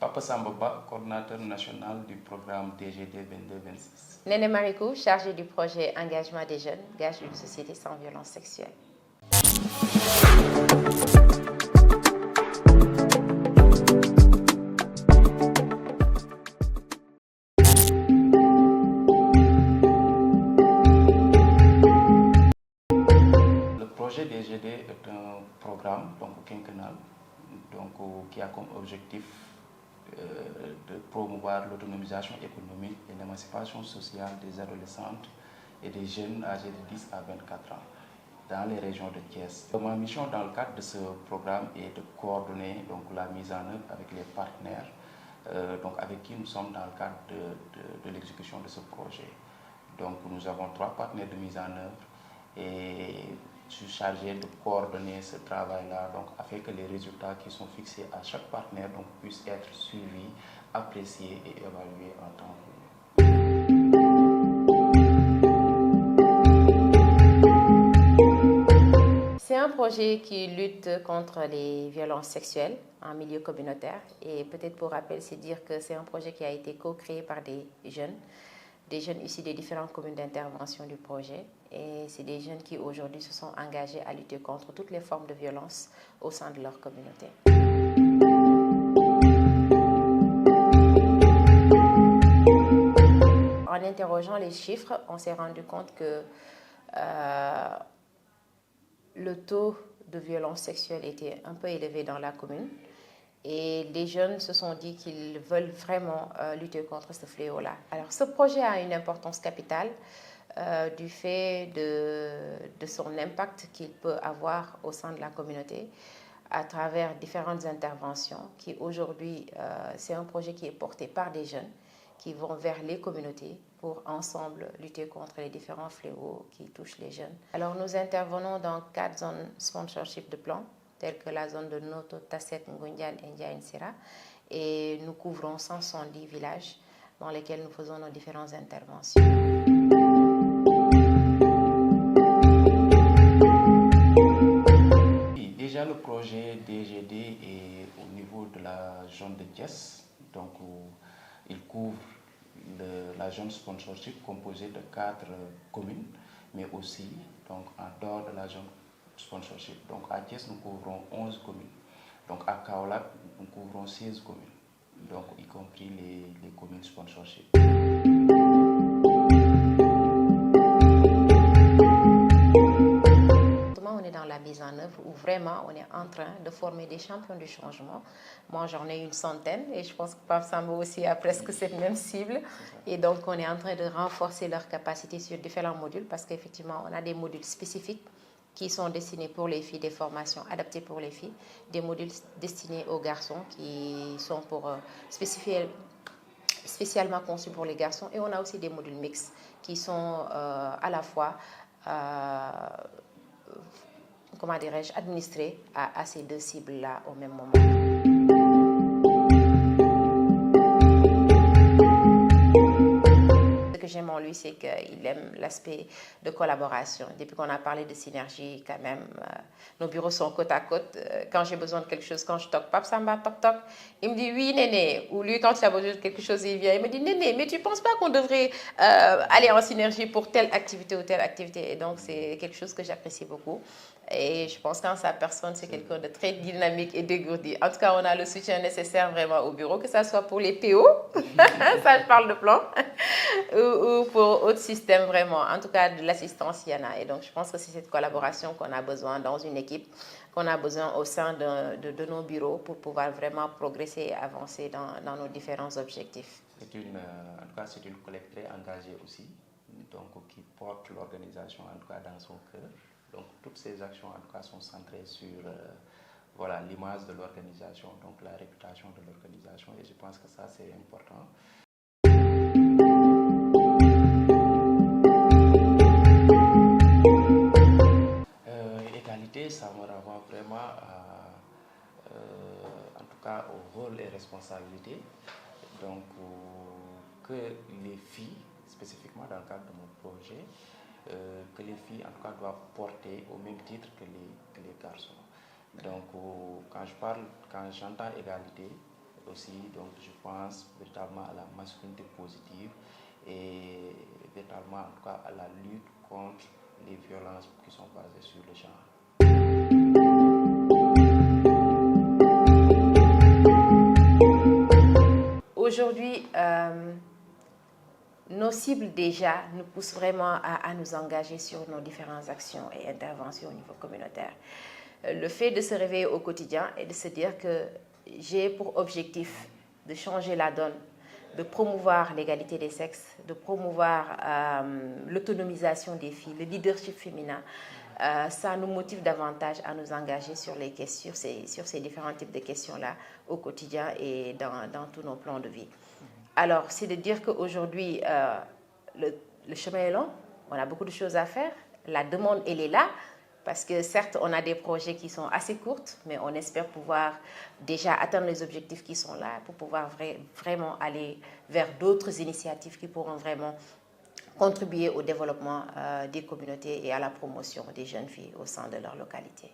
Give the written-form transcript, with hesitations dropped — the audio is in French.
Papa Sambaba, coordinateur national du programme DGD 22-26. Néné Marikou, chargé du projet Engagement des jeunes, gage d'une société sans violence sexuelle. Le projet DGD est un programme quinquennal qui a comme objectif de promouvoir l'autonomisation économique et l'émancipation sociale des adolescentes et des jeunes âgés de 10 à 24 ans dans les régions de Thiès. Ma mission dans le cadre de ce programme est de coordonner la mise en œuvre avec les partenaires avec qui nous sommes dans le cadre de l'exécution de ce projet. Donc nous avons 3 partenaires de mise en œuvre et je suis chargé de coordonner ce travail-là afin que les résultats qui sont fixés à chaque partenaire puissent être suivis, appréciés et évalués en temps voulu. C'est un projet qui lutte contre les violences sexuelles en milieu communautaire et peut-être pour rappel, c'est dire que c'est un projet qui a été co-créé par des jeunes issus des différentes communes d'intervention du projet. Et c'est des jeunes qui aujourd'hui se sont engagés à lutter contre toutes les formes de violence au sein de leur communauté. En interrogeant les chiffres, on s'est rendu compte que le taux de violence sexuelle était un peu élevé dans la commune. Et les jeunes se sont dit qu'ils veulent vraiment lutter contre ce fléau-là. Alors ce projet a une importance capitale du fait de son impact qu'il peut avoir au sein de la communauté à travers différentes interventions qui aujourd'hui, c'est un projet qui est porté par des jeunes qui vont vers les communautés pour ensemble lutter contre les différents fléaux qui touchent les jeunes. Alors nous intervenons dans 4 zones sponsorship de plan, telles que la zone de Noto, Tasset, Ngundian et Ndiaye Sera. Et nous couvrons 170 villages dans lesquels nous faisons nos différentes interventions. Déjà, le projet DGD est au niveau de la zone de Thiès. Il couvre la zone sponsorship composée de 4 communes, mais aussi en dehors de la zone sponsorship. À Thiès, nous couvrons 11 communes. À Kaolack, nous couvrons 16 communes, y compris les communes sponsorship. On est dans la mise en œuvre où vraiment on est en train de former des champions du changement. Moi, j'en ai une centaine et je pense que Pape Samba aussi a presque cette même cible. Et donc, on est en train de renforcer leurs capacités sur différents modules parce qu'effectivement, on a des modules spécifiques qui sont destinés pour les filles, des formations adaptées pour les filles, des modules destinés aux garçons qui sont spécialement conçus pour les garçons. Et on a aussi des modules mixtes qui sont à la fois administrés à ces 2 cibles-là au même moment. Ce que j'aime en lui, c'est qu'il aime l'aspect de collaboration. Depuis qu'on a parlé de synergie, quand même, nos bureaux sont côte à côte. Quand j'ai besoin de quelque chose, quand je toque, Pape Samba, toc toc, il me dit oui, Néné. Ou lui, quand il a besoin de quelque chose, il vient, il me dit Néné, mais tu ne penses pas qu'on devrait aller en synergie pour telle activité ou telle activité? Et donc, c'est quelque chose que j'apprécie beaucoup. Et je pense qu'en sa personne, c'est quelqu'un de très dynamique et dégourdi. En tout cas, on a le soutien nécessaire vraiment au bureau, que ce soit pour les PO, ça je parle de plan, ou pour autres systèmes vraiment. En tout cas, de l'assistance, il y en a. Et donc, je pense que c'est cette collaboration qu'on a besoin dans une équipe, qu'on a besoin au sein de nos bureaux pour pouvoir vraiment progresser et avancer dans nos différents objectifs. En tout cas, c'est une collègue très engagée aussi, qui porte l'organisation en tout cas dans son cœur. Donc toutes ces actions en tout cas sont centrées sur l'image de l'organisation, la réputation de l'organisation, et je pense que ça c'est important. Égalité, ça me renvoie vraiment en tout cas au rôle et responsabilité. Que les filles, spécifiquement dans le cadre de mon projet, que les filles en tout cas doivent porter au même titre que les garçons. Quand j'entends égalité, aussi, donc je pense véritablement à la masculinité positive et véritablement en tout cas à la lutte contre les violences qui sont basées sur le genre. Aujourd'hui, nos cibles déjà nous poussent vraiment à nous engager sur nos différentes actions et interventions au niveau communautaire. Le fait de se réveiller au quotidien et de se dire que j'ai pour objectif de changer la donne, de promouvoir l'égalité des sexes, de promouvoir l'autonomisation des filles, le leadership féminin, ça nous motive davantage à nous engager sur ces différents types de questions-là au quotidien et dans tous nos plans de vie. Alors, c'est de dire qu'aujourd'hui, le chemin est long, on a beaucoup de choses à faire, la demande, elle est là, parce que certes, on a des projets qui sont assez courts, mais on espère pouvoir déjà atteindre les objectifs qui sont là pour pouvoir vraiment aller vers d'autres initiatives qui pourront vraiment contribuer au développement des communautés et à la promotion des jeunes filles au sein de leur localité.